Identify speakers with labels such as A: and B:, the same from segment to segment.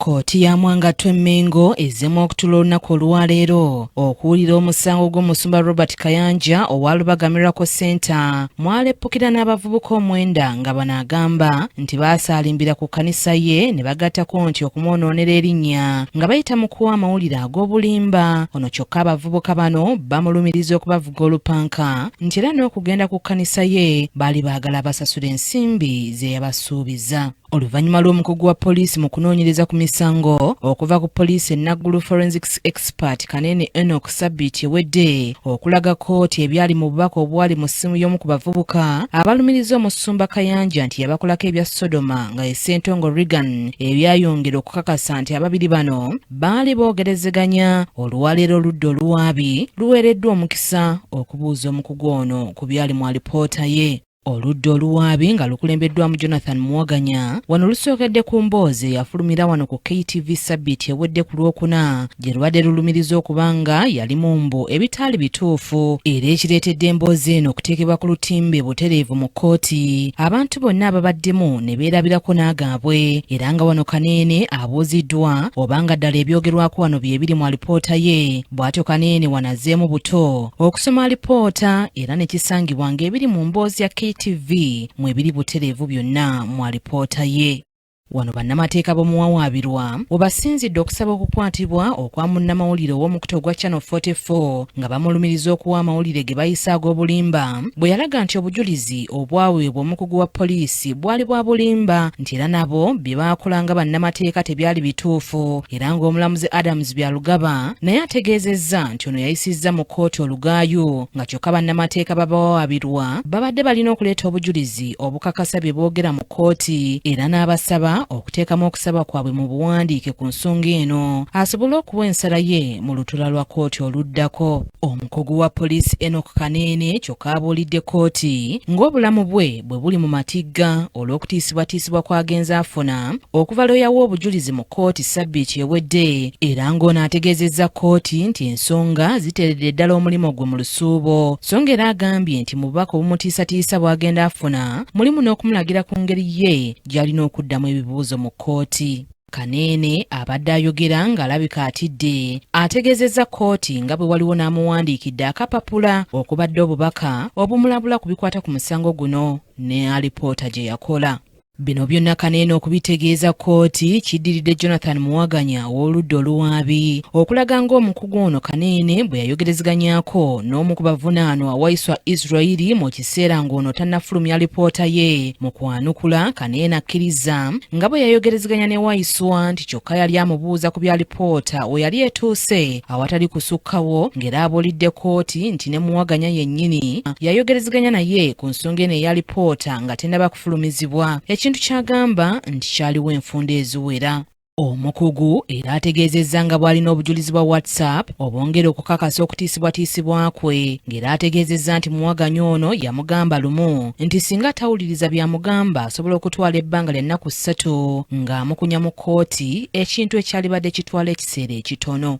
A: Kooti ya Mwangattu Mengo ezemu okutuula olunaku olwaleero okuwulira omusango gw'omusumba Robert Kayanja owa Lubagamirako Center mwaleppukira n'abavubuka 9 nga bano agamba nti baasaalimbira ku kkanisa ye ne bagattako nti okumwonoonera erinnya nga bayita mu kuwa amawulire ag'obulimba. Ono kyokka abavubuka bano bamulumiriza okubavuga olupanka nti era n'okugenda ku kkanisa ye baali baagala basasula ensimbi ze yabasuubiza. Oluvannyuma lw'omukugu wa poliisi mu kunoonyereza ku misango okuva ku poliisi Naggulu Forensics Expert Kanene Enoch Sabbiiti ewedde okulaga kooti ebyali mu bubaka obwali mu ssimu y'omu ku bavubuka abalumiriza omusumba Kayanja nti yabakolako ebya Sodoma nga ye Ssentongo Reagan ebyayongera okukakasa nti ababiri bano baali boogerezeganya. Olwaleero oludda oluwaabi luweereddwa omukisa okubuuza omukugu ono ku byali mu alipoota ye. Oludda oluwaabi nga lukulembeddwamu Jonathan Muwaganya wano lusookedde ku mboozi yafulumira wano ku KTV Sabbiiti ewedde ku Lwokuna gye lubadde lulumiriza okubanga yali mu mbu ebitaali bituufu era ekireetedde emboozi eno okuteekebwa ku lutimbe butereevu mu kkooti. Abantu bonna ababaddemu ne beerabirako n'agaabwe era nga wano Kanene abuuziddwa obanga ddala ebyogerwako wano bye biri mu alipoota ye. Bw'atyo Kanene wano azzeemu buto okusoma alipoota era ne kisangibwa ng'ebiri mu mboozi ya KTV mwebiri butereevu byonna mu alipoota ye. Wano bannamateeka b'omuwawaabirwa webasinzidde okusaba okukwatibwa okwa munnamawulire ow'omukuto gwa Channel 44 nga bamulumiriza okuwa amawulire ge bayisa ag'obulimba bwe yalaga nti obujulizi obwaweebwa omukugu wa poliisi bwali bwa bulimba nti era nabo bye baakola nga bannamateeka tebyali bituufu era ng'omulamuzi Adams Byalugaba naye ategeezezza nti ono yayisizza mu kkooti olugaayo nga kyokka bannamateeka babawawaabirwa babadde balina okuleeta obujulizi obukakasa bye boogera mu kkooti era n'abasaba okuteekamu okusaba kwabwe mu buwandiike ku nsonga eno asobole okuwa ensala ye mu lutuula lwa kkooti oluddako. Omukugu wa poliisi Enoch Kanene kyokka abuulidde kkooti ng'obulamu bwe buli mu matigga olw'okutiisibwatiisibwa kw'agenza afuna okuva lwe yawa obujulizi mu kkooti Sabbiiti ewedde era ng'ono ategeezezza kkooti nti ensonga ziteeredde ddala omulimu gwe mu lusuubo so ng'era agambye nti mu bubaka obumutiisatiisa bw'agenda afuna mulimu n'okumulagira ku ngeri ye gy'alina okuddamu ebibuuzo mu kkooti. Kanene abadde ayogera ng'alabika atidde ategeezezza kkooti nga bwe waliwo n'amuwandiikidde akapapula okubadde obubaka obumulabula ku bikwata ku musango guno ne alipoota gye yakola. Bino byonna Kanene okubitegeeza kkooti kiddiridde Jonathan Muwaganya ow'oludda oluwaabi okulaga ng'omukugu ono Kanene bwe yayogerezeganyako n'omu ku bavunaanwa Waiswa Israeli mu kiseera ng'ono tannafulumya alipoota ye mu kwanukula. Kanene akkiriza nga bwe yayogerezeganya ne Waiswa nti kyokka yali amubuuza ku bya alipoota we yali etuuse awatali kusukkawo ng'era abuulidde kkooti nti ne Muwaganya yennyini yayogerezeganya naye ku nsonga eno eya alipoota nga tennaba kufulumizibwa ekintu kyagamba nti kyaliwo enfunda eziwera. Omukugu era ategeezezza nga bw'alina obujulizi bwa WhatsApp obwongera okukakasa okutiisibwatiisibwa kwe ng'era ategeezezza nti Muwaganya ono yamugamba lumu nti singa tawuliriza byamugamba asobola okutwala ebbanga ly'ennaku 3 ng'amukunya mu kkooti ekintu ekyalibadde kitwala ekiseera ekitono.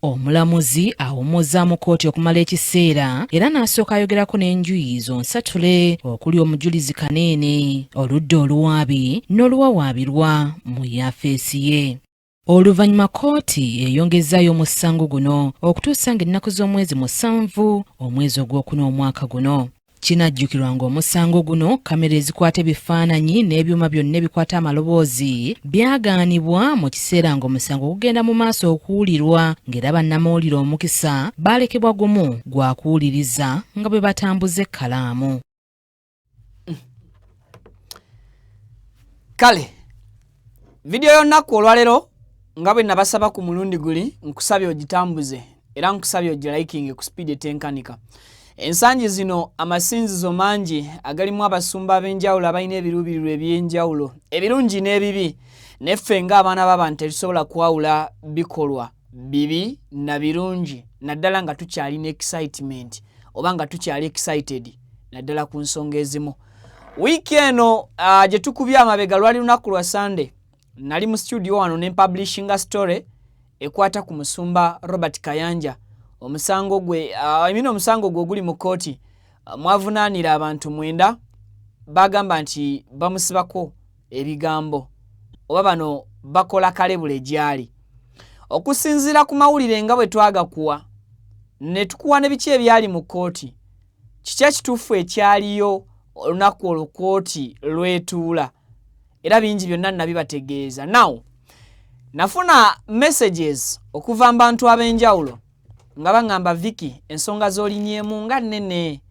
A: Omulamuzi awummuzza mu kkooti okumala ekiseera era n'asooka ayogerako n'enjuyi zonsatule okuli omujulizi Kanene, oludda oluwaabi n'oluwawaabirwa mu yafeesi ye. Oluvannyuma kkooti eyongezaayo omusango guno okutuusa ng'ennaku z'omwezi 7 omwezi ogwokuna omwaka guno. Kinajjukirwa ng'omusango guno kamera ezikwata ebifaananyi n'ebyuma byonna ebikwata amaloboozi byagaanibwa mu kiseera ng'omusango gugenda mu maaso okuwulirwa ng'era bannamawulire omukisa baalekebwa gumu gwa kuwuliriza nga bwe batambuza ekkalaamu.
B: Kale vidiyo y'olunaku olwaleero nga bwe nabasaba ku mulundi guli nkusabye ogitambuze era nkusabye ogilikinge ku speed etenkanika. Ensangi zino amasinzizo mangi agalimu abasumba ab'enjawulo abalina ebiruubirirwa eby'enjawulo ebirungi n'ebibi neffe ng'abaana b'abantu tetusobola kwawula bikolwa bibi na birungi naddala nga tukyalina excitement oba nga tukyali excited naddala ku nsonga ezimu. Wiiki eno gye tukubye amabega lwali lunaku lwa Sunday nali mu studio wano ne publishinga story ekwata ku musumba Robert Kayanja. Omusango gwe omusango gwe guli mu kkooti mwavunaanira abantu 9 bagamba nti bamusibako ebigambo oba bano bakola kalebule gyali. Okusinziira ku mawulire nga bwe twagakuwa ne tukuwa ne biki ebyali mu kkooti, kiki ekituufu ekyaliyo olunaku olwo kkooti lwetuula, era bingi byonna nabibategeeza. Now nafuna messages okuva mu bantu ab'enjawulo nga baŋŋamba Vicky ensonga z'olinyeemu nga nnene,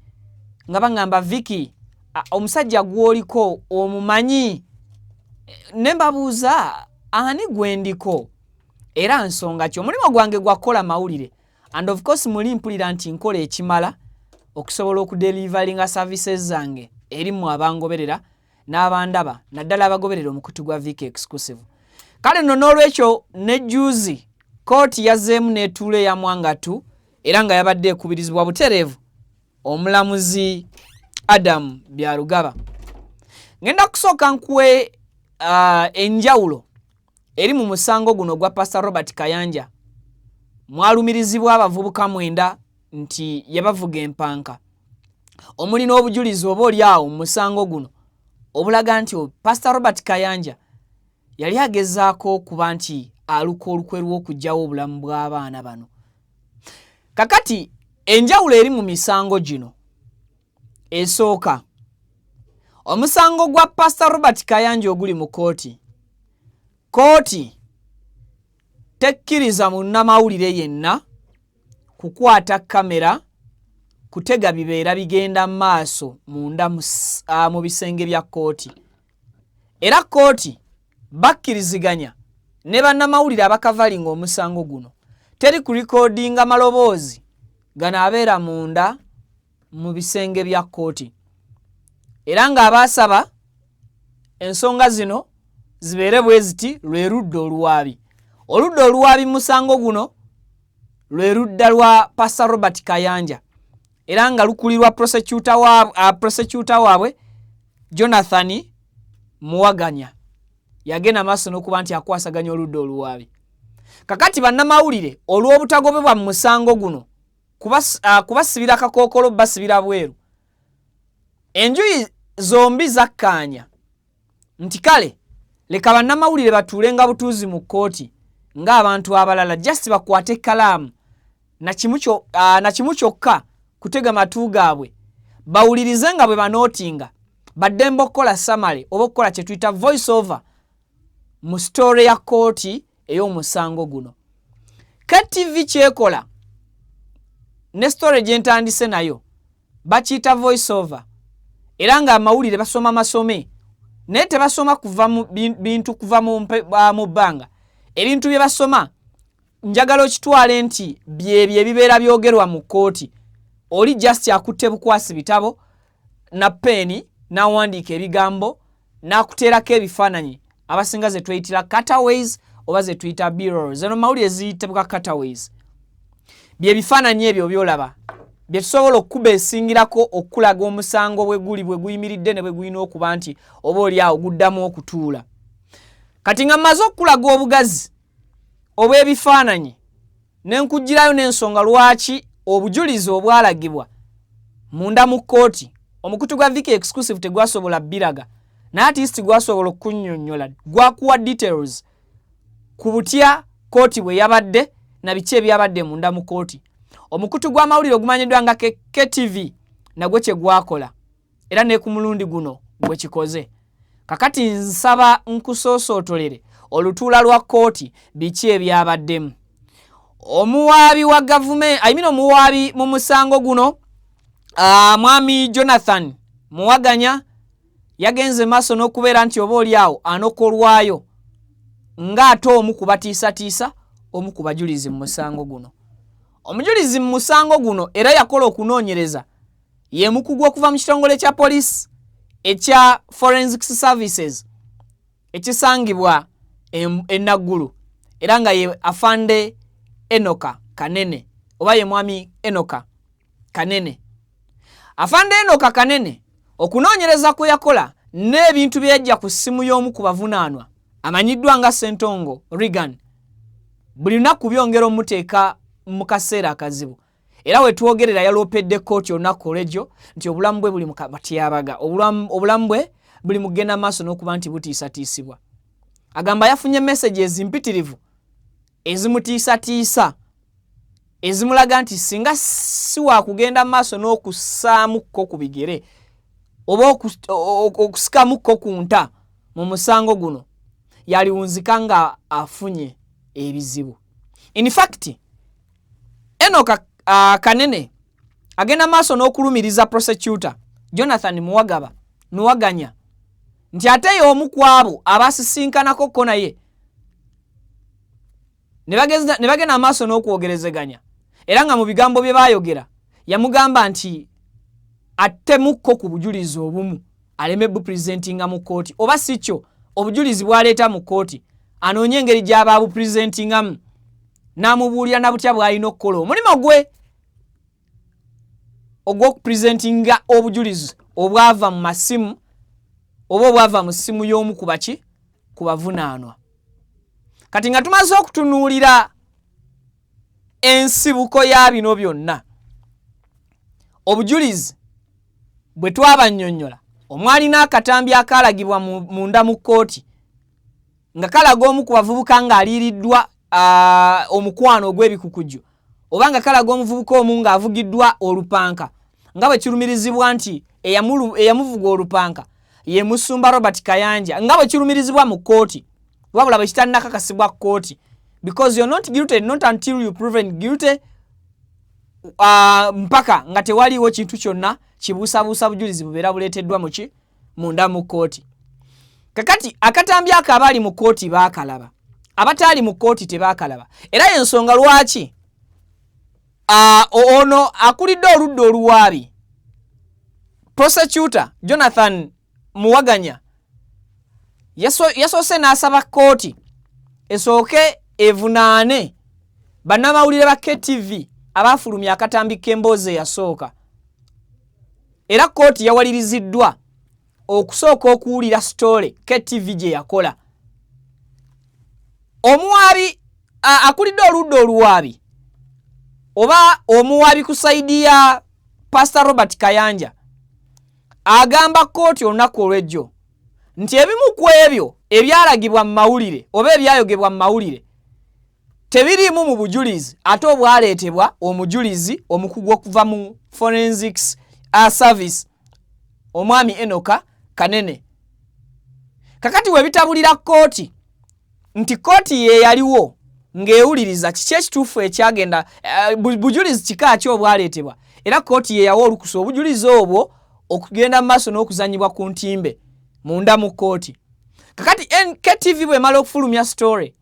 B: nga baŋŋamba Vicky omusajja gw'oliko omumanyi, ne mbabuuza ani gwendiko era nsonga ki. Omulimu gwange gwakola mawulire and of course muli mpulira nti nkola ekimala okusobola okudelivaringa services zange eri mu abangoberera n'abandaba naddala abagoberera omukutu gwa Vicky Exclusive. Kale nno n'olwekyo ne juzi kooti yazzeemu n'etuula eya Mwangatu era nga yabadde ekubirizibwa butereevu omulamuzi Adam Byarugaba. Ngenda kusooka nkuwe enjawulo eri mu musango guno gwa Pastor Robert Kayanja. Mwalumirizibwa abavubuka 9 nti yabavuga empanka. Omuli n'obujulizi oba oli awo mu musango guno obulaga nti Pastor Robert Kayanja yali agezaako okuba nti aluka olukwe lw'okugyawo obulamu bw'abaana bano. Kakati enjawulo eri mu misango gino esooka, omusango gwa Pastor Robert Kayanja oguli mu kooti. Kooti tekkiriza munnamawulire yenna kukwata kamera kutega bibeera bigenda maaso munda mu bisenge bya kooti. Era kooti bakkiriziganya ne bannamawulire abakavalinga omusango guno teri ku recordinga maloboozi gano abeera munda mu bisenge bya kooti. Era nga abaasaba ensonga zino zibeere bwe ziti lwe ludda oluwaabi. Oludda oluwaabi musango guno lwe ludda lwa Pastor Robert Kayanja era nga lukulirwa prosecutor waabwe Jonathan Muwaganya. Yagenda maaso n'okuba nti akwasaganya oludda oluwaabi. Kakati bannamawulire olw'obutagobebwa mu musango guno kubasibira kakookolo basibira bweru, enjuyi zombi zakkaanya nti kale leka bannamawulire batuulenga butuuzi mu kkooti ng'abantu abalala just bakwate kalaamu na kimu kyokka kutega matu gaabwe bawulirize nga bwe banootinga baddemba okukola samale oba okukola kye tuyita voice over mu story ya kkooti ey'omusango guno. KTV kyekola ne story gye ntandise nayo bakiyita voice over era nga amawulire basoma masome naye tebasoma kuva mu bintu kuva mu bbanga. Ebintu bye basoma njagala okitwale nti byebyo ebibeera byogerwa mu kkooti. Oli just akutte bukwasi bitabo na peni n'awandiika ebigambo n'akuteerako ebifaananyi abasinga ze tweyitira cutaways oba ze tuyita b-rolls. Zeno mawulire ziyitibwa cutaways. Bye bifaananyi ebyo byolaba bye tusobola okuba esingirako okulaga omusango bwe guyimiridde ne bwe gulina okuba nti oba oli awo guddamu okutuula. Kati nga mmaze okulaga obugazi obw'ebifaananyi ne nkugirayo n'ensonga lwaki obujulizi obwalagibwa munda mu kkooti omukutu gwa Vicky Exclusive tegwasobola biraga naye artist gwasobola okunnyonnyola gwakuwa details ku butya kkooti bwe yabadde na biki ebyabadde munda mu kkooti. Omukutu gw'amawulire ogumanyiddwa nga KTV nagwo kye gwakola era ne ku mulundi guno gwe kikoze. Kakati nsaba nkusoosootolere olutuula lwa kkooti biki ebyabaddemu. Omuwaabi wa gavumenti omuwaabi mu musango guno mwami Jonathan Muwaganya yagenze maaso n'okubeera nti oba oli awo anokolwayo ng'ate omu kubatiisatiisa omu ku bajulizi mu musango guno. Omujulizi mu musango guno era yakola okunoonyereza ye mukugu okuva mu kitongole kya poliisi ekya Forensics Services ekisangibwa Enaggulu era nga ye afande Enoka Kanene oba ye mwami Enoka Kanene. Afande Enoka Kanene okunoonyereza kwe yakola n'ebintu bye yajja ku ssimu y'omu ku bavunaanwa amanyiddwa nga Ssentongo Regan buli lunaku byongera omuteeka mu kaseera akazibu era we tuogerera yalopedde kooti olunaku olw'ejjo nti obulamu bwe buli mu katyabaga, obulamu bwe buli mu kugenda maaso n'okuba nti butiisatiisibwa. Agamba yafunye messages mpitirivu ezimutiisatiisa, ezimulaga nti singa si wa kugenda maaso n'okussaamuko ku bigere oba okusikamuko ku nta mu musango guno, yaliwunzika nga afunye ebizibu. In fact, Enoch Kanene agenda maaso n'okulumiriza prosecutor Jonathan Muwaganya nti ate y'omu ku abo abasisinkanako ko naye ne bagenda maaso n'okwogerezeganya, era nga mu bigambo bye baayogera yamugamba nti attemukko ku bujulizi obumu aleme bupresentinga mu kooti, oba si kyo obujulizi bwaleeta mu kooti anoonye engeri gy'aba bupresentingamu, n'amubuulira na butya bw'alina okukola omulimu gwe ogw'okupresentinga obujulizi obwava mu masimu oba obwava mu ssimu y'omu ku bavunaanwa. Kati nga tumaze okutunuulira ensibuko ya bino byonna, obujulizi bwe twabannyonnyola, omwali n'akatambi akaalagibwa munda mu kkooti nga kalaga omu ku bavubuka ng'aliiriddwa omukwano ogw'ebikukujju, oba nga kalaga omuvubuka omu ng'avugiddwa olupanka, nga bwe kirumirizibwa nti eyamuvuga olupanka ye Musumba Robert Kayanja, nga bwe kirumirizibwa mu kkooti, wabula bwe kitannakakasibwa kkooti, because you're not guilty not until you proven guilty, mpaka nga tewaliwo kintu kyonna kibuusabuusa bujulizi bubeera buleeteddwa munda mu kkooti. Kakati akatambi ako abaali mu kkooti baakalaba, abataali mu kkooti tebaakalaba, era y'ensonga lwaki ono akulidde oludda oluwaabi prosecutor Jonathan Muwaganya yasoose n'asaba kkooti esooke evunaane bannamawulire ba KTV abaafulumya akatambi k'emboozi eyasooka, era kkooti yawaliriziddwa okusooka okuwulira story KTV gye yakola. Omuwaabi akulidde oludda oluwaabi oba omuwaabi ku saidi ya Pastor Robert Kayanja agamba kkooti olunaku olw'ejjo nti ebimu ku ebyo ebyalagibwa mu mawulire oba ebyayogebwa mu mawulire tebiriimu mu bujulizi ate obwaleetebwa omujulizi omukugu okuva mu forensics service omwami Enoch Kanene. Kakati we bitabulira kkooti nti kkooti ye yaliwo ng'ewuliriza kiki ekituufu ekyagenda bujulizi kika ki obwaleetebwa, era kkooti ye yawa olukusa obujulizi obwo okugenda mu maaso n'okuzanyibwa ku ntimbe munda mu kkooti. Kakati KTV bwe mala okufulumya story,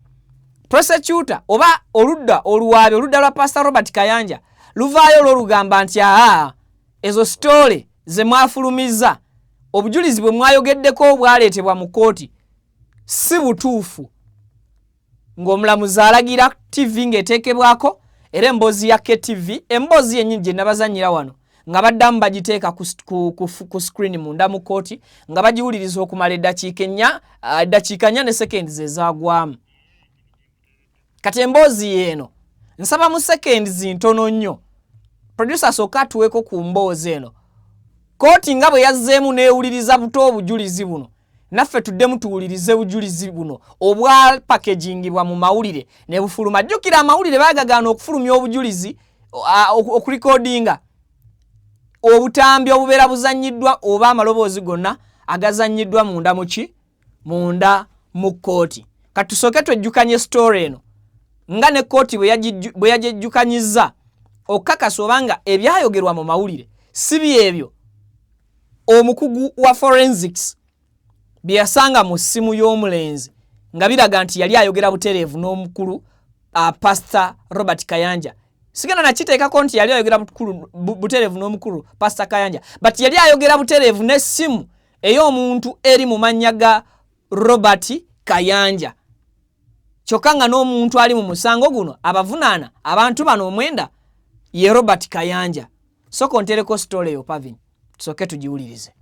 B: prosecutor oba oludda oluwaabi oludda lwa Pastor Robert Kayanja luvaayo olw'olugamba nti ezo story ze mwafulumiza obujulizi bwe mwayogeddeko obwaleetebwa mu kkooti si butuufu, ng'omulamuzi alagira TV ng'eteekebwako era emboozi ya KTV, emboozi yennyini gye nabazannyira wano nga baddamu bagiteeka ku screen munda mu kkooti nga bagiwuliriza okumala eddakiika 4 ne seconds ezaagwamu. Kati emboozi yeeno nsaba mu seconds ntono nnyo producer sooka atuweeko ku mboozi eno, kkooti nga bwe yazzeemu n'ewuliriza buto obujulizi buno, naffe tuddemu tuwulirize bujulizi buno obwa packagingibwa mu mawulire ne bufuluma. Jjukira amawulire baagagaana okufulumya obujulizi okurikodinga obutambi obubeera buzannyiddwa oba amaloboozi gonna agazannyiddwa munda mu kkooti. Kati tusooke twejjukanye story eno nga ne kkooti bwe yagejjukanyizza okukakasa obanga ebyayogerwa mu mawulire si byebyo omukugu wa forensics bye yasanga mu ssimu y'omulenzi nga biraga nti yali ayogera butereevu n'omukulu Pastor Robert Kayanja. Sigana nakiteekako nti yali ayogera butereevu n'omukulu Pastor Kayanja, but yali ayogera butereevu n'essimu ey'omuntu eri mu mannya ga Robert Kayanja. Kyokka nga n'omuntu ali mu musango guno abavunaana abantu bano omwenda ye Robert Kayanja. So kontereko story yo Pavin, tusoke tugiwulirize.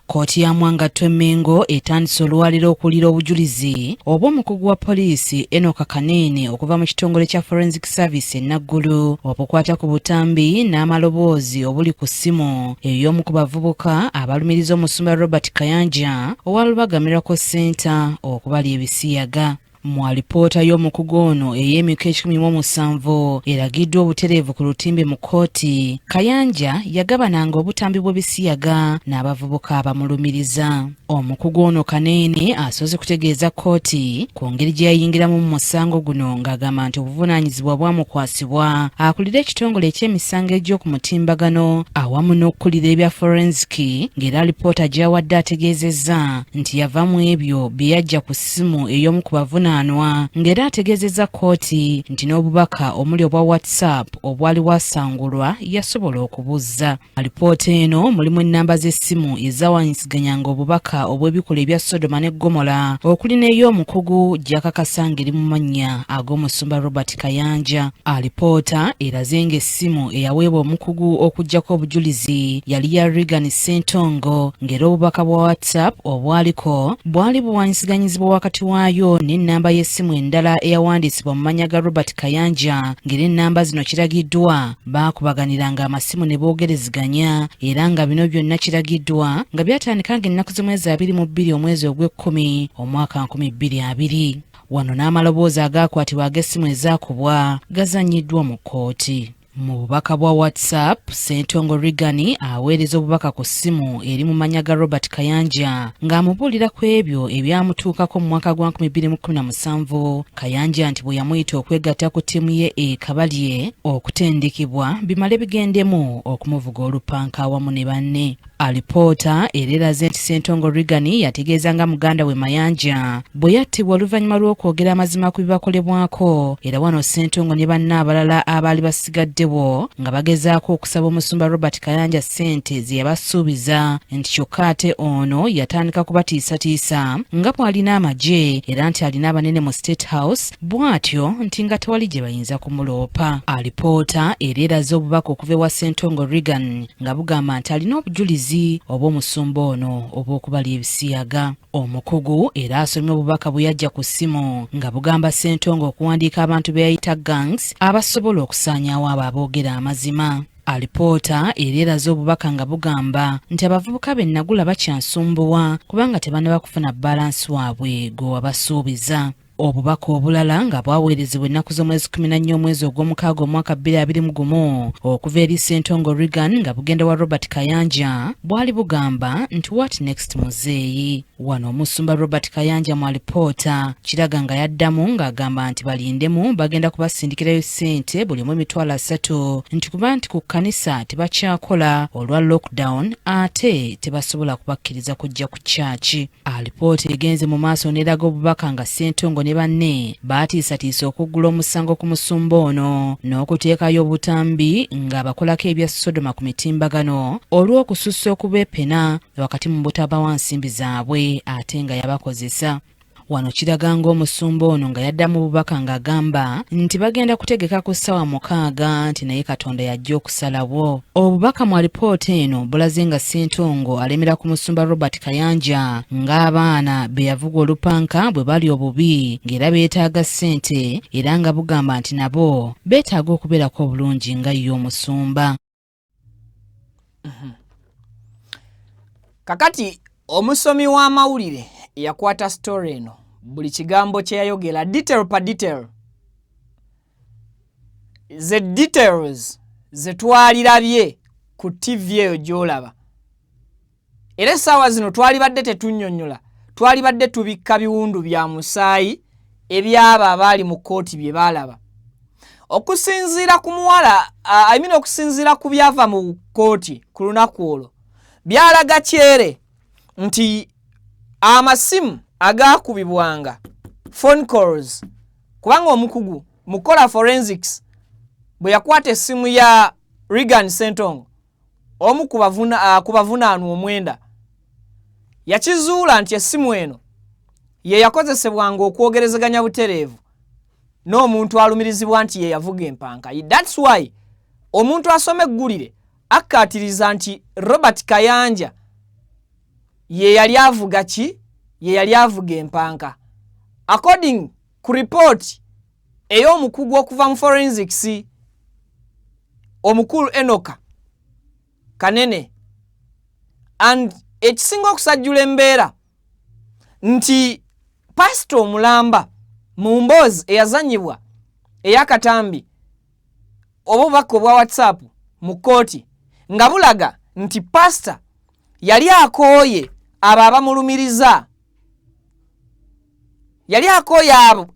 A: Kkooti ya Mwangattwe Mmengo etandise olwaliro okuwulira obujulizi obw'omukugu wa poliisi Enoch Kanene okuva mu kitongole kya Forensic Service e Naggulu obukwata ku butambi n'amaloboozi obuli ku ssimu ey'omu ku bavubuka abalumiriza omusumba Robert Kayanja owa Lubaga Miracle Center okubala ebisiyaga. Mu alipoota y'omukugu ono ey'emyaka 17 eragiddwa obutereevu ku lutimbe mu kkooti, Kayanja yagabananga obutambi bw'ebisiyaga n'abavubuka abamulumiriza. Omukugu ono Kanene asoose kutegeeza kkooti ku ngeri gye yayingiramu mu musango guno ng'agamba nti obuvunaanyizibwa bwamukwasibwa akulira ekitongole eky'emisango egy'oku mutimbagano awamu n'okkulira ebya forensiki, ng'era alipoota gy'awadde ategeezezza nti yava mu ebyo bye yajja ku ssimu ey'omu ku bavunaanwa, ng'era ategeezezza kkooti nti n'obubaka omuli obwa WhatsApp obwali wasangulwa yasobola okubuzza. Alipoota eno mulimu ennamba z'essimu ezaawanyisiganyanga obubaka obw'ebikola ebya Sodoma ne Gomora okuli n'ey'omukugu gy'akakasa ng'eri mu mannya ag'omusumba Robert Kayanja. Alipoota eraze ng'essimu eyaweebwa omukugu okuggyako obujulizi yali ya Regan Ssentongo, ng'era obubaka bwa WhatsApp obwaliko bwali buwanyisiganyizibwa wakati waayo n'ennamba y'essimu endala eyawandiisibwa mu mannya ga Robert Kayanja, ng'era ennamba zino kiragiddwa baakubaganiranga amasimu ne boogereziganya, era nga bino byonna kiragiddwa nga byatandikanga ennaku z'omwezi 22 omwezi ogw'Ekkumi omwaka 2020. Wano n'amaloboozi agaakwatibwa ag'essimu ezaakubwa gazannyiddwa mu kkooti. Mu bubaka bwa WhatsApp, Ssentongo Regan aweereza obubaka ku ssimu eri mu mannya ga Robert Kayanja ng'amubuulira ku ebyo ebyamutuukako mu mwaka gwa 2017. Kayanja nti bwe yamuyita okwegatta ku ttiimu ye Kabalye okutendekebwa bimale bigendemu okumuvuga olupanka awamu ne banne. Alipoota eraze nti Ssentongo Regan yategeeza nga muganda we Mayanja bwe yattibwa oluvannyuma lw'okwogera amazima ku bibakolebwako, era wano Ssentongo ne banne abalala abaali basigaddewo nga bagezaako okusaba omusumba Robert Kayanja ssente ze yabasuubiza, nti kyokka ate ono yatandika kubatiisatiisa nga bw'alina amagye era nti alina abanene mu State House, bw'atyo nti nga tewali gye bayinza kumuloopa. Alipoota eraze obubaka okuva ewa Ssentongo Regan nga bugamba nti alina obujulizi oba omusumba ono oba okubala ebisiyaga. Omukugu era asomye obubaka bwe yajja ku ssimu nga bugamba Ssentongo okuwandiika abantu be yayita gangs abasobola okusaanyaawo abo aboogera amazima. Alipoota era eraze obubaka nga bugamba nti abavubuka be Nagula bakyansumbuwa kubanga tebannaba kufuna balansi waabwe gwe wabasuubiza. Obubaka obulala nga bwaweerezebwa ennaku z'omwezi 14 omwezi ogw'omukaaga omwaka 2021 okuva eri Ssentongo Regan nga bugenda wa Robert Kayanja bwali bugamba nti what next muzeeyi. Wano omusumba Robert Kayanja mu alipoota kiraga nga yaddamu ng'agamba nti balindemu bagenda kubasindikirayo ssente buli omu $300 nti kuba nti ku kkanisa tebakyakola olwa lockdown ate tebasobola kubakkiriza kujja ku kyaki. Alipoota egenze mu maaso n'eraga obubaka nga Ssentongo ne banne baatiisatiisa okuggula omusango ku musumba ono n'okuteekayo obutambi nga bakolako ebya Sodoma ku mitimbagano olw'okusussa okubeepena wakati mu butabawa nsimbi zaabwe ate nga yabakozesa. Wano kiraga ng'omusumba ono nga yaddamu obubaka ng'agamba nti bagenda kutegeka ku ssaawa 6 nti naye Katonda yajja okusalawo. Obubaka mu alipoota eno bulaze nga Ssentongo alemera ku musumba Robert Kayanja ng'abaana be yavuga olupanka bwe bali obubi ng'era beetaaga ssente, era nga bugamba nti nabo beetaaga okubeerako obulungi nga ye omusumba.
B: Kakati omusomi w'amawulire yakwata story eno buli kigambo kye yayogera detail pa detail. Ze details ze twalirabye ku TV eyo gy'olaba. Era essaawa zino twalibadde tetunnyonnyola, twalibadde tubikka biwundu bya musaayi ebyabo abaali mu kkooti bye baalaba. Okusinziira ku muwala okusinziira ku byava mu kkooti ku lunaku olwo byalaga kyere nti amasimu agaakubibwanga phone calls, kubanga omukugu mukola forensics bwe yakwata essimu ya Regan Ssentongo omu ku bavunaanwa omwenda yakizuula nti essimu eno ye yakozesebwanga okwogerezeganya butereevu n'omuntu alumirizibwa nti ye yavuga empanka. That's why omuntu asoma eggulire akkaatiriza nti Robert Kayanja ye yali avuga ki? Ye yali avuga empanka. According ku report ey'omukugu okuva mu forensics omukulu Enoka Kanene, and ekisinga okusajjula embeera nti pastor omulamba mu mboozi eyazanyibwa ey'akatambi obubaka obwa WhatsApp mu kooti nga bulaga nti pastor yali akooye abo abamulumiriza, yali akooye abo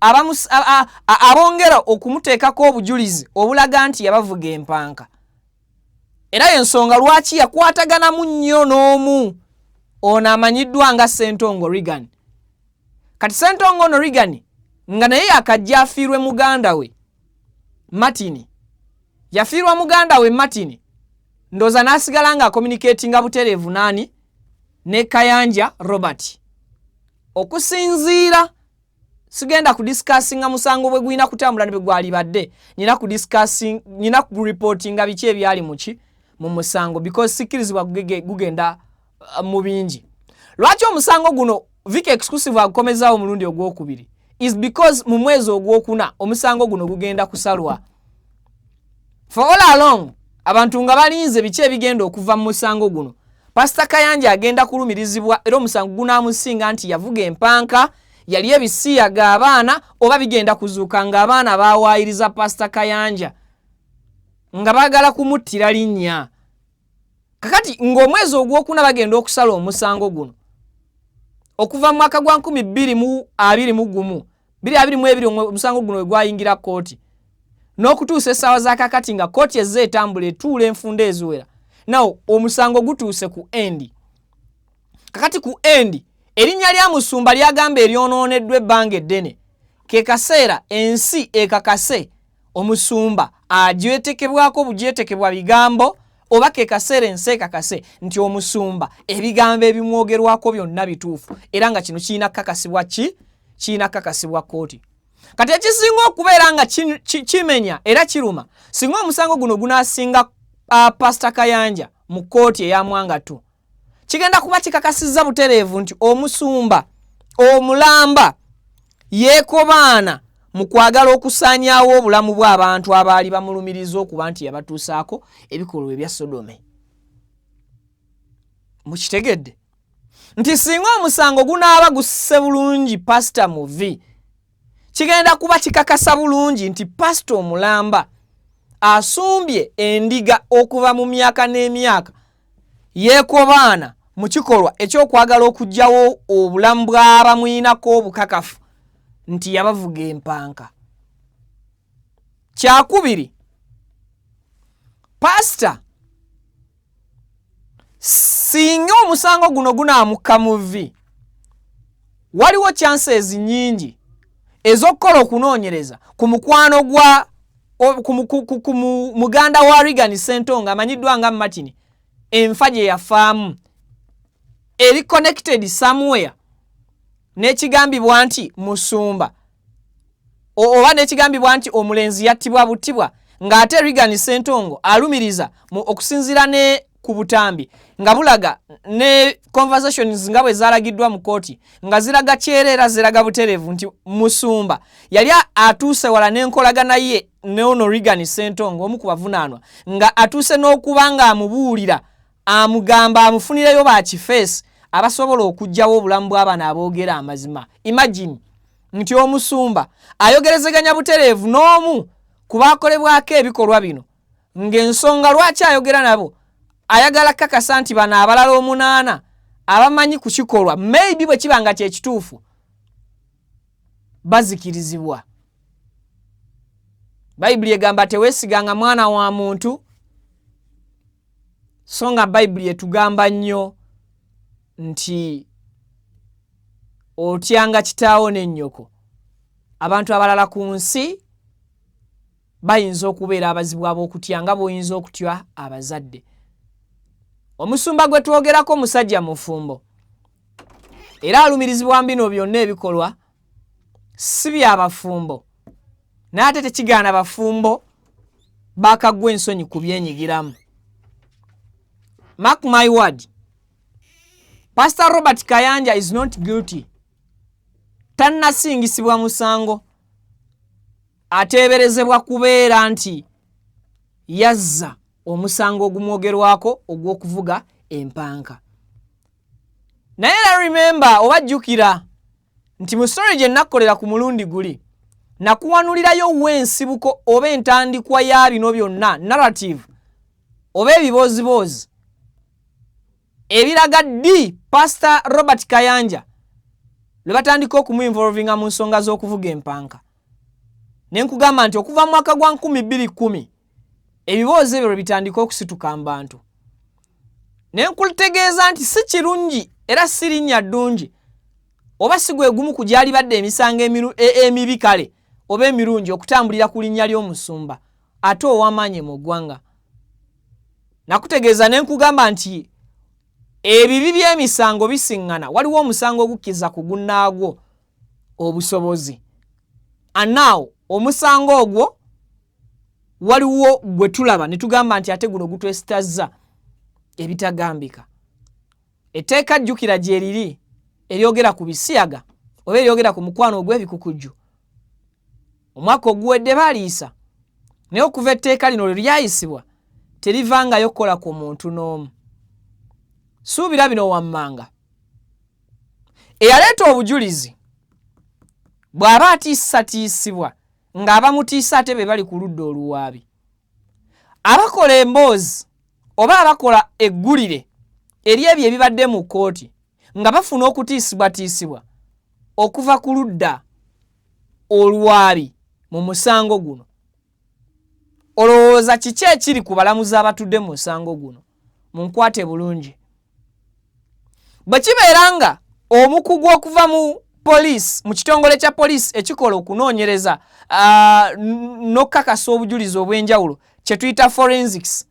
B: abongera okumuteekako obujulizi obulaga nti yabavuga empanka. Era y'ensonga lwaki yakwataganamu nnyo n'omu ono amanyiddwa nga Ssentongo Reagan. Kati Ssentongo ono Reagan nga naye yakajja afiirwe muganda we Martin. Yafiirwa muganda we Martin, ndoza n'asigala nga communicatinga butereevu nani ne Kayanja Robert. Okusinziira sigenda kudiscussinga musango bwe gwina kutambula ne bwe gwali badde, nina ku reportinga biki ebyali mu musango because sikirizibwa gugenda mu bingi. Lwaki omusango guno Vic Exclusive agukomezaawo omulundi ogwokubiri is because mu mwezi ogwokuna omusango guno gugenda kusalwa. For all along abantu nga balinze biki ebigenda okuva mu musango guno, Pastor Kayanja agenda kulumirizibwa era omusango gunaamusinga nti yavuga empanka, yali ebisiyaga abaana, oba bigenda kuzuuka nga abaana bawaayiriza Pastor Kayanja nga baagala kumuttira linnya. Kakati ng'omwezi ogwokuna bagenda okusala omusango guno okuva mu mwaka gwa 2021 omusango guno we gwayingira kooti n'okutuusa essaawa za kakati nga kooti ezze etambula etuula enfunda eziwera. Now omusango gutuuse ku endi. Kakati ku endi erinnya lya Musumba lyagamba eryonooneddwa ebbanga eddene. Ke kaseera ensi ekakase Omusumba agyetekebwako bugyetekebwa bigambo, oba ke kaseera ensi ekakase nti Omusumba ebigambo ebimwogerwako byonna bituufu era nga kino kirina kakasibwa ki? Kirina kakasibwa kooti. Kati ekisinga okubeera nga kimenya era kiruma singa omusango guno gunaasinga Pastor Kayanja mu kooti eya Mwangatu, kigenda kuba kikakasizza butereevu nti Omusumba omulamba yeekobaana mu kwagala okusaanyaawo obulamu bw'abantu abaali bamulumiriza okuba nti yabatuusaako ebikolwa ebya Sodome. Mukitegedde nti singa omusango gunaaba gusse bulungi Pastor Muvi, kigenda kuba kikakasa bulungi nti Pastor omulamba asumbye endiga okuva mu myaka n'emyaka yeekobaana mu kikolwa ekyokwagala okuggyawo obulamu bw'abamuyinako obukakafu nti yabavuga empanka. Kyakubiri, Pastor singa omusango guno gunaamuka Muvi, waliwo chances nnyingi ez'okukola okunoonyereza ku mukwano gwa muganda wa Reagan Ssentongo amanyiddwa nga Martin, enfa gye yafaamu eri connected somewhere n'ekigambibwa nti Musumba oba n'ekigambibwa nti omulenzi yattibwa buttibwa ng'ate Reagan Ssentongo alumiriza mu okusinziira ne ku butambi nga bulaga ne conversations nga bwe zalagiddwa mu kooti nga ziraga kyerera ziraga butereevu nti Musumba yali atuuse wala n'enkolagana ye ne ono Reagan Ssentongo omu ku bavunaanwa nga atuuse n'okuba nga amubuulira amugamba amufunireyo bakifeesi abasobola okuggyawo obulamu bw'abaana aboogera amazima. Imagine nti Omusumba ayogerezeganya butereevu n'omu ku baakolebwako ebikolwa bino ng'ensonga lwaki ayogera nabo ayagala kakasa nti bano abalala 8 abamanyi ku kikolwa maybe bwe kiba nga kyekituufu bazikirizibwa. Bayibuli egamba teweesiganga mwana wa muntu, so nga Bayibuli etugamba nnyo nti otyanga kitaawo ne nnyoko. Abantu abalala ku nsi bayinza okubeera abazibu ab'okutyanga bw'oyinza okutya abazadde. Omusumba gwe twogerako musajja mufumbo era alumirizibwa bino byonna ebikolwa si byabafumbo, n'ate tekigaana bafumbo bakagwa ensonyi ku byenyigiramu. Mark my word, Pastor Robert Kayanja is not guilty. Tannasingisibwa musango. Ateeberezebwa kubeera nti yazza omusango ogumwogerwako ogw'okuvuga empanka. Naye remember obajjukira nti mu story gye nakolera ku mulundi guli nakuwanulirayo wensibuko oba entandikwa ya bino byonna narrative oba ebiboozibozi ebiraga ddi Pastor Robert Kayanja lwe batandika okumuinvolvinga mu nsonga z'okuvuga empanka. Ne nkugamba nti okuva mu mwaka gwa 2010 ebiboozi ebyo bitandika okusituka mu bantu. Ne nkutegeeza nti si kirungi era si linnya ddungi oba si gwe gumu ku gyali badde emisango emibi kale oba emirungi okutambulira ku linnya ly'omusumba ate ow'amaanyi mu ggwanga. Nakutegeeza ne nkugamba nti ebibi by'emisango bisiŋŋana, waliwo omusango ogukkiza ku gunnaagwo obusobozi. Anaawo omusango ogwo waliwo gwe tulaba ne tugamba nti ate guno gutwesitazza ebitagambika. Etteeka jjukira gye liri eryogera ku bisiyaga oba eryogera ku mukwano ogw'ebikukujju. Omwaka oguwedde baliisa, naye okuva etteeka lino lwe lyayisibwa terivangayo kukola ku muntu n'omu. Suubira bino wammanga. Eyaleeta obujulizi bw'aba atiisatiisibwa ng'abamutiisa ate be bali ku ludda oluwaabi. Abakola emboozi oba abakola eggulire eri ebyo ebibadde mu kkooti nga bafuna okutiisibwatiisibwa okuva ku ludda oluwaabi mu musango guno. Olowooza kiki ekiri ku balamuzi abatudde mu musango guno? Munkwate bulungi. Bwe kibeera nga omukugu okuva mu poliisi mu kitongole kya poliisi ekikola okunoonyereza n'okukakasa obujulizi obw'enjawulo kye tuyita forensics,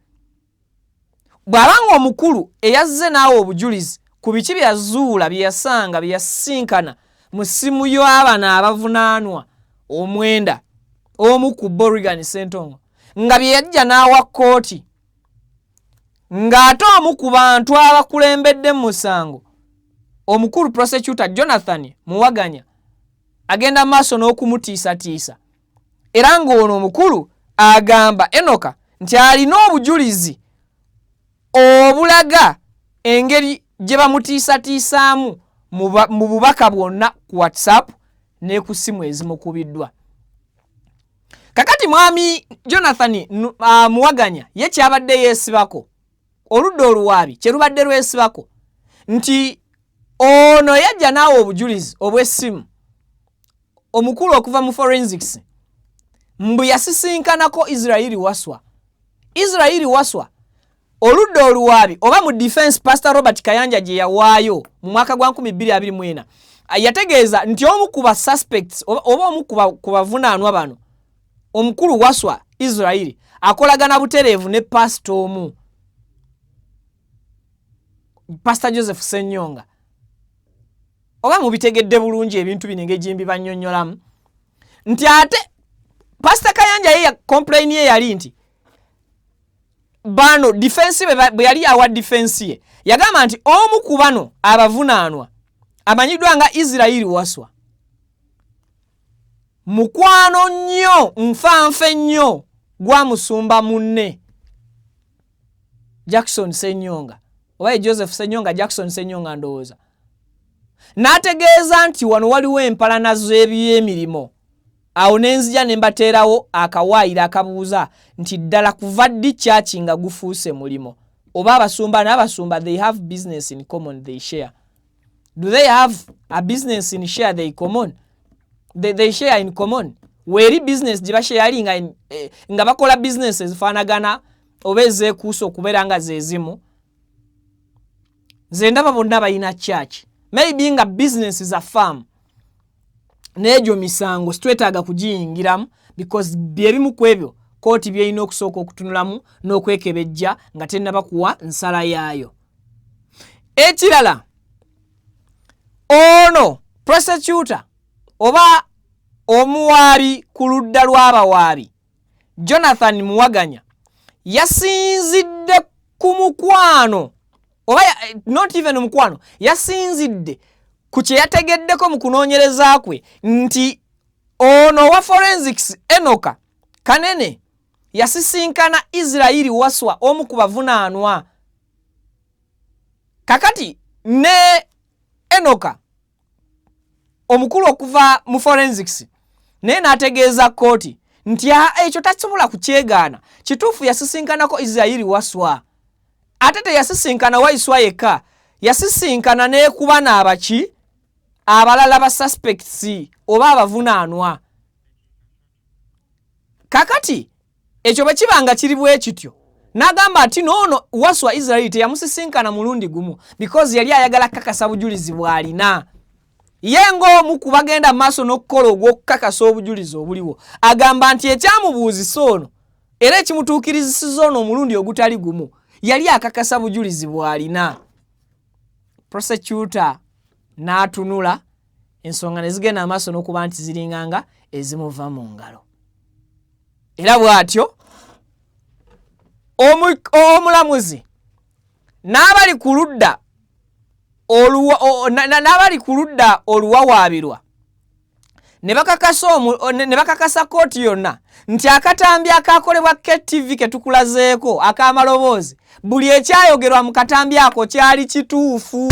B: bw'abanga omukulu eyazze naawe obujulizi ku biki bye yazuula bye yasanga bye yasinkana mu ssimu y'abana abavunaanwa omwenda omu ku Borigan Ssentongo nga bye yajja n'awa kkooti, ng'ate omu ku bantu abakulembedde mu musango omukulu prosecutor Jonathan Muwaganya agenda maaso n'okumutiisatiisa, era ng'ono omukulu agamba Enoka nti alina obujulizi obulaga engeri gye bamutiisatiisaamu mu bubaka bwonna ku WhatsApp ne ku ssimu ezimukubiddwa. Kakati mwami Jonathan Muwaganya ye kyabadde yeesibako oludda oluwaabi kye lubadde lwesibako nti ono yajja naawe obujulizi obw'essimu omukulu okuva mu forensics mbu yasisinkanako Israeli Waswa. Israeli Waswa oludda oluwaabi oba mu defense Pastor Robert Kayanja gye yawaayo mu mwaka gwa 2024 yategeeza nti omu ku ba suspects oba omu ku bavunaanwa bano omukulu Waswa Israeli akolagana butereevu ne pastor omu, Pastor Joseph Ssenyonga. Oba mubitegedde bulungi ebintu bino engeri mbibannyonnyolamu nti ate Pastor Kayanja ye complain ye yali nti bano defense bwe yali awa defense ye yagamba nti omu ku bano abavunaanwa amanyiddwa nga Israeli Waswa mukwano nnyo nfanfe nnyo gwa musumba munne Jackson Ssenyonga oba Joseph Ssenyonga Jackson Ssenyonga ndowooza. N'ategeeza nti wano waliwo empalanazo eby'emirimu. Awo nenzija ne mbateerawo akawaayiro akabuuza nti ddala kuva ddi church nga gufuuse mulimo oba abasumba n'abasumba they have business in common they share. Do they have a business in share they common? They share in common. Weri business gye basharinga nga bakola business ezifaanagana oba ezeekuusa okubeera nga ze zimu. Nze ndaba bonna balina church. Maybe nga business is a farm. Nejo misango twetaaga kugiyingiramu because byebimu ku ebyo kooti byeyina okusooka okutunulamu n'okwekebejja nga tennaba kuwa nsala yaayo. Ekirala ono prosecutor oba omuwaabi ku ludda lw'abawaabi Jonathan Muwaganya yasinzidde ku mukwano oba not even omukwano yasinzidde ku kye yategeddeko mu kunoonyereza kwe nti ono wa forensics Enoka Kanene yasisinkana Israeli Waswa omu ku bavunaanwa. Kakati ne Enoka omukulu okuva mu forensics naye n'ategeeza kooti nti ekyo takisobola kukyegaana, kituufu yasisinkanako Israeli Waswa ate teyasisinkana Waiswa yekka, yasisinkana n'ekuba n'abaki abalala ba suspects oba abavunaanwa. Kakati ekyo bwe kibanga kiri bwe kityo n'agamba ati noono Waswa Israeli teyamusisinkana mulundi gumu because yali ayagala kakasa bujulizi bw'alina. Ye ng'omu ku bagenda maaso n'okukola ogw'okukakasa obujulizi obuliwo agamba nti ekyamubuuzisa ono era ekimutuukirizisiza ono omulundi ogutali gumu yali akakasa bujulizi bw'alina. Prosecutor n'atunula ensonga ne zigenda amaaso n'okuba nti ziringanga ezimuva mu ngalo. Era bw'atyo omulamuzi n'abali ku ludda oluwawaabirwa ne bakakasa kooti yonna nti akatambi akakolebwa KTV ke tukulazeeko ak'amaloboozi buli ekyayogerwa mu katambi ako kyali kituufu.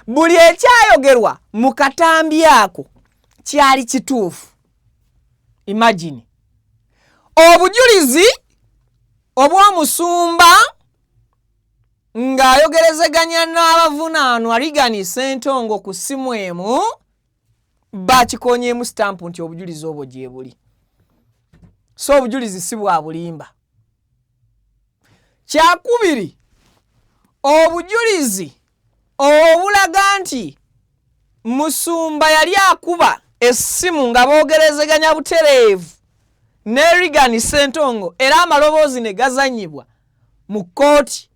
B: Buli ekyayogerwa mu katambi ako kyali kituufu. Imagine obujulizi obw'omusumba ng'ayogerezeganya n'abavunaanwa Rigani Ssentongo ku ssimu emu bakikonyeemu stampu nti obujulizi obwo gye buli. So obujulizi si bwa bulimba. Kyakubiri, obujulizi obulaga nti musumba yali akuba essimu nga boogerezeganya butereevu ne Rigani Ssentongo era amaloboozi ne gazanyibwa mu kooti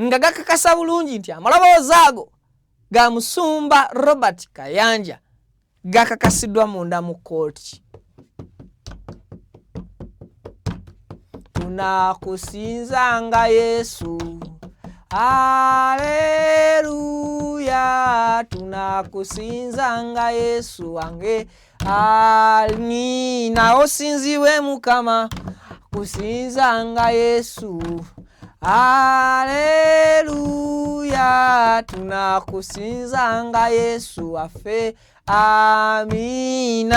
B: nga gakakasa bulungi nti amaloboozi ago ga musumba Robert Kayanja gakakasiddwa munda mu kooti. Tunakusinzanga Yesu, Haleluya, tunakusinzanga Yesu wange, Amina, osinziwe Mukama, kusinzanga Yesu, Haleluya, tunakusinzanga Yesu waffe, Amina.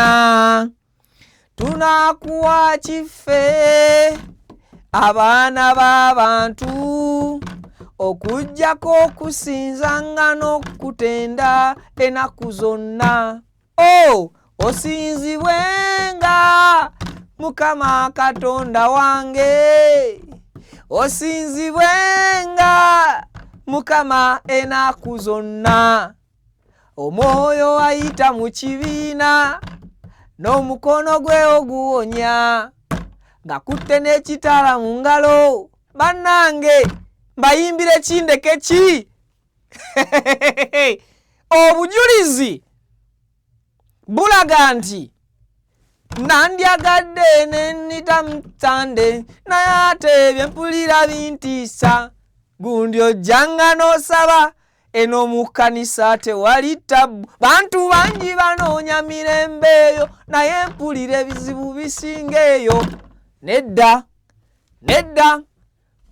B: Tunakuwa kiffe abaana b'abantu okujjako okusinzanga n'okutenda ennaku zonna. Osinzibwenga Mukama Katonda wange, osinzibwenga Mukama ennaku zonna. Omwoyo ayita mu kibiina n'omukono gwe oguwonya ng'akutte n'ekitala mu ngalo. Bannange mbayimbire kindeke ki? Obujulizi bulaga nti nandyagadde ne nnita mutande naye ate bye mpulira bintiisa. Gundi ojjanga n'osaba eno mu kkanisa tewali ttabu. Bantu bangi banoonya mirembe eyo naye mpulira ebizibu bisinga eyo. Nedda, nedda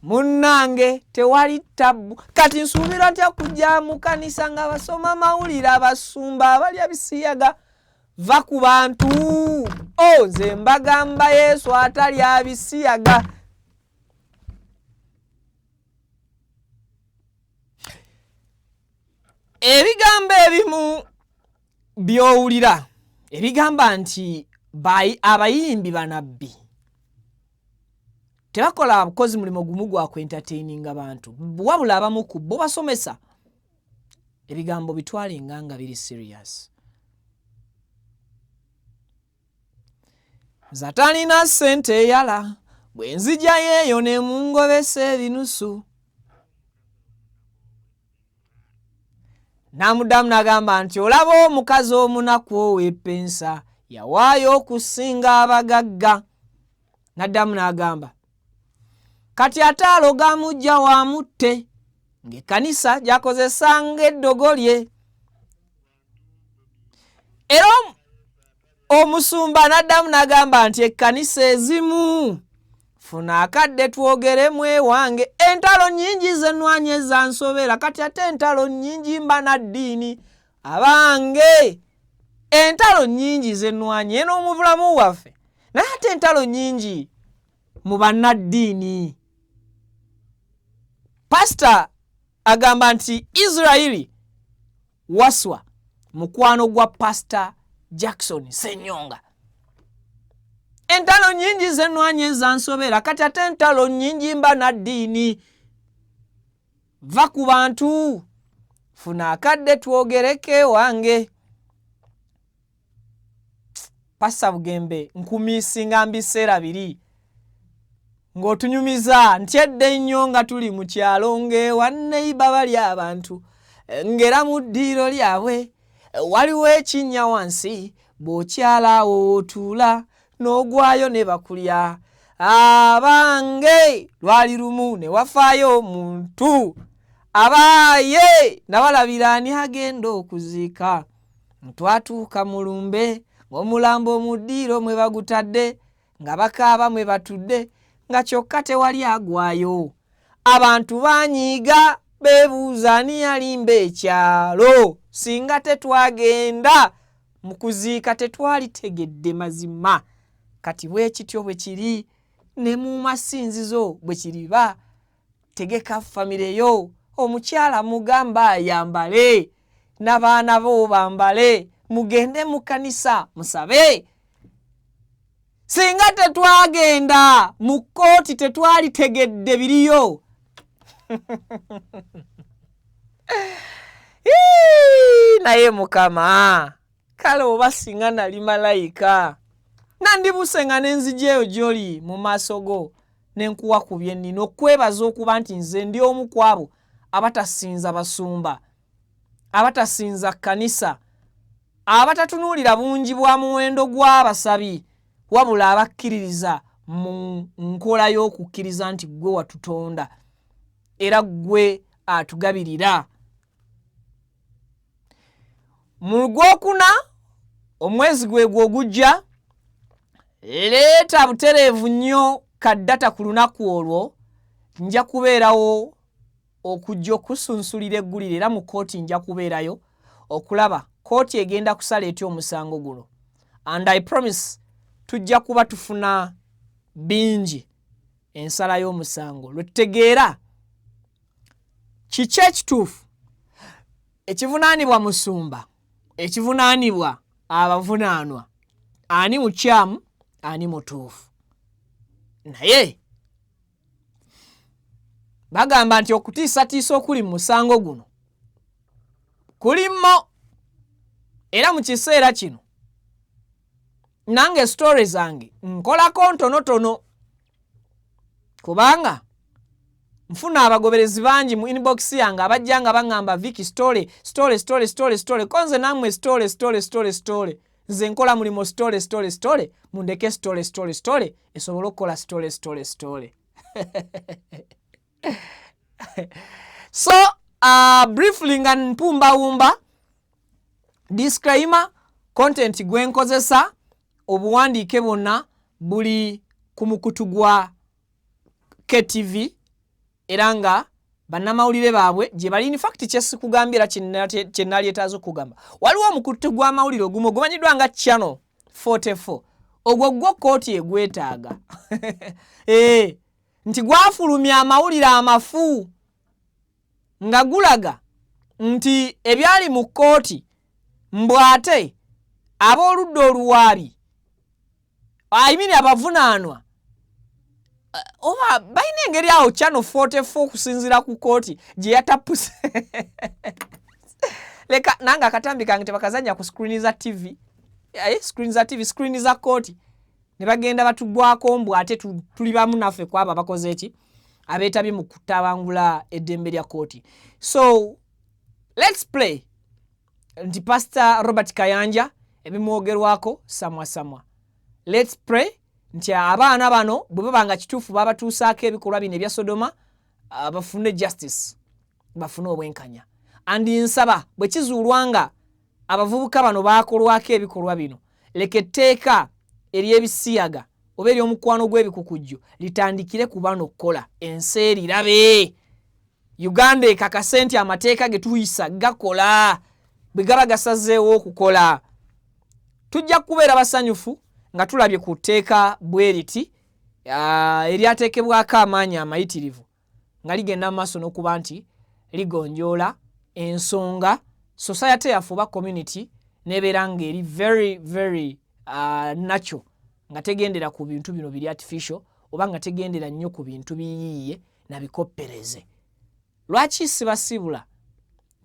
B: munnange tewali ttabu. Kati nsuubira ntya kujja mu kkanisa nga basoma mawulire abasumba abalya bisiyaga va ku bantu. Nze mbagamba Yesu atalya bisiyaga. Ebigambo ebimu by'owulira ebigamba nti abayimbi banabbi tebakola bukozi mulimo gumu gwa kwentataininga bantu, wabula abamu ku bo basomesa. Ebigambo bitwalenga nga biri serious. Zatalina ssente eyala bwe nzija yeeyo ne mungobesa ebinusu. Namuddamu n'agamba nti olaba omukazi omunaku ow'eppensa yawaayo okusinga abagagga. N'addamu n'agamba kati ate aloga mujja wamutte ng'ekkanisa gyakozesa ng'eddogo lye. Era omusumba n'addamu n'agamba nti ekkanisa ezimu funa akadde twogeremu ewange, entalo nnyingi zennwanye ezansobera, kati ate entalo nnyingi mba naddiini abange, entalo nnyingi zennwanye eno mu bulamu waffe, naye ate entalo nnyingi mu bannaddiini. Pasita agamba nti Israeli Waswa mukwano gwa Pasita Jackson Ssenyonga, entalo nnyingi zennwanye ezansobera, kati ate entalo nnyingi mba naddiini. Va ku bantu funa akadde twogereko ewange. Pasita Bugembe nkumiisinga mu biseera biri ng'otunyumiza ntyedde nnyo nga tuli mu kyalo ng'ewa neiba bali abantu ng'era mu ddiiro lyabwe waliwo ekinnya wansi, bw'okyalawo otuula n'ogwayo ne bakulya. Abange lwali lumu ne wafaayo omuntu, abaaye nabalabira ani agenda okuziika. Twatuuka mu lumbe ng'omulambo mu ddiiro mwe bagutadde, nga bakaaba mwe batudde, nga kyokka tewali agwayo. Abantu banyiiga beebuuza ani yalimba ekyalo, singa tetwagenda mu kuziika tetwalitegedde mazima. Kati bwe kityo bwe kiri ne mu masinzizo bwe kiriba. Tegeka famire yo, omukyala mugamba ayambale, n'abaana bo bambale, mugende mu kkanisa musabe. Singa tetwagenda mu kkooti tetwalitegedde biriyo. Naye Mukama, kale oba singa nali malayika nandibuse nga n'enzigyeyo gy'oli mu maaso go ne nkuwa ku bye nnina, okwebaza okuba nti nze ndi omu ku abo abatasinza basumba, abatasinza kkanisa, abatatunuulira bungi bwa muwendo gw'abasabi, wabula abakkiririza mu nkola y'okukkiriza nti gwe watutonda era gwe atugabirira. Mu Gwokuna omwezi gwe ogujja, leeta butereevu nnyo kaddata ku lunaku olwo, nja kubeerawo okujja okusunsulira eggulire, era mu kkooti nja kubeerayo okulaba kkooti egenda kusala etya omusango guno. And I promise tujja kuba tufuna bingi ensala y'omusango. Lwe tutegeera kiki ekituufu ekivunaanibwa musumba, ekivunaanibwa abavunaanwa, ani mukyamu ani mutuufu. Naye bagamba nti okutiisatiisa okuli mu musango guno kulimmo, era mu kiseera kino nange story zange nkolako ntonotono, kubanga nfuna abagoberezi bangi mu inbox yange abajja nga baŋŋamba Vicky story. Konze nammwe story. Nze nkola mulimo story. Mundeke story. Esobola okukola story. So, briefly nga mpumbawumba, disclaimer, content gwenkozesa obuwandiike bwonna buli ku mukutu gwa KTV, era nga bannamawulire baabwe gye bali. In fact kyesikugambira kye nnalyetaaza okugamba, waliwo omukutu gw'amawulire ogumu gumanyiddwa nga Channel 44, ogwo gwo kkooti egwetaaga nti gwafulumya amawulire amafu nga gulaga nti ebyali mu kkooti mbwate ab'oludda oluwaabi, abavunaanwa, oba balina engeri awo Channel 44 okusinziira ku kkooti gye yatapuse. Leka nange akatambi kange tebakazanya ku screen za TV, screen za kkooti ne bagenda batugwako mbw ate tuli bamu naffe kwabo abakoze eki abeetabye mu kutabangula eddembe lya kkooti. So let's play nti Pastor Robert Kayanja ebimwogerwako samwa. Let's pray nti abaana bano bwe babanga kituufu babatuusaako ebikolwa bino ebya Sodoma bafune justice, bafune obwenkanya. Andi nsaba bwe kizuulwa nga abavubuka bano baakolwako ebikolwa bino, leka etteeka ery'ebisiyaga oba ery'omukwano gw'ebikukujju litandikire ku bano okukola. Ensi erirabe. Uganda ekakase nti amateeka ge tuyisa gakola bwe gaba gasazeewo okukola. Tujja kubeera basanyufu nga tulabye ku tteeka bwe riti eryateekebwako amaanyi amayitirivu nga ligenda mu maaso n'okuba nti ligonjoola ensonga society yaffe oba community n'ebeera ng'eri very natural, nga tegendera ku bintu bino biri artificial oba nga tegendera nnyo ku bintu biyiiye na bikoppereze. Lwaki sibasibula?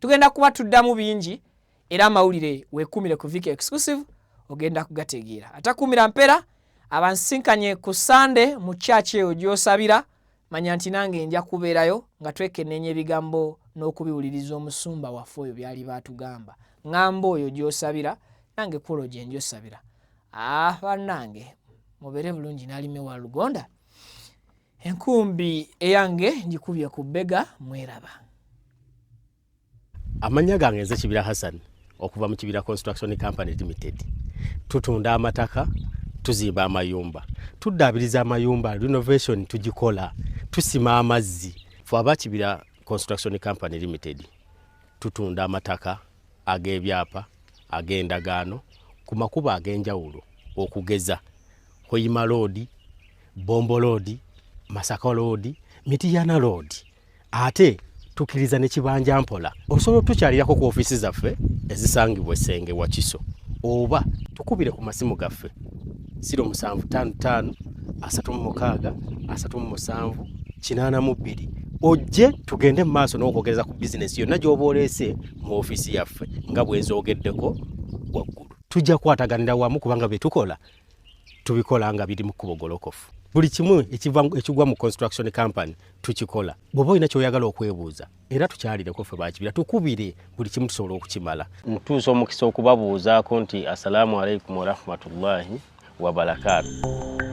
B: Tugenda kuba tuddamu bingi era amawulire weekumire ku Viki Exclusive ogenda kugategeera. Atakumira mpera abansinkanye ku Sunday mu church eyo gy'osabira, manya nti nange nja kubeerayo nga twekenneenya ebigambo n'okubiwuliriza omusumba waffe oyo byali baatugamba. Ngamba oyo gy'osabira nange kulo gye njosabira. Bannange mubeere bulungi n'alime wa Lugonda. Enkumbi eyange njikubye ku bbega mweraba.
C: Amanya gange nze Kibira Hassan okuva mu Kibira Construction Company Limited. Tutunda amataka, tuzimba amayumba, tuddaabiriza amayumba, renovation tugikola, tusima amazzi. Ffe aba Kibira Construction Company Limited tutunda amataka ag'ebyapa, ag'endagaano ku makubo ag'enjawulo okugeza Hoima Road, Bombo Road, Masaka Road, Mityana Road. Ate tukiriza ne Kibanja Mpola. Osobola tukyalirako ku office zaffe ezisangibwa Ssenge wa Kiso. Oba tukubire ku masimu gaffe 0755 36 37 82. Ojje tugende mu maaso n'okwogereza ku business yonna gy'oba oleese mu office yaffe nga bwe nzoogeddeko waggulu. Tujja kwataganira wamu kubanga bye tukola tubikola nga biri mu kkubo golokofu. Buli kimu ekigwa mu construction company tukikola. Bw'oba olina ky'oyagala okwebuuza era tukyalireko ffe ba Kibira tukubire buli kimu tusobola okukimala. Ntuusa omukisa okubabuuzaako nti assalamu alaikum wa rahmatullahi wa barakatuh.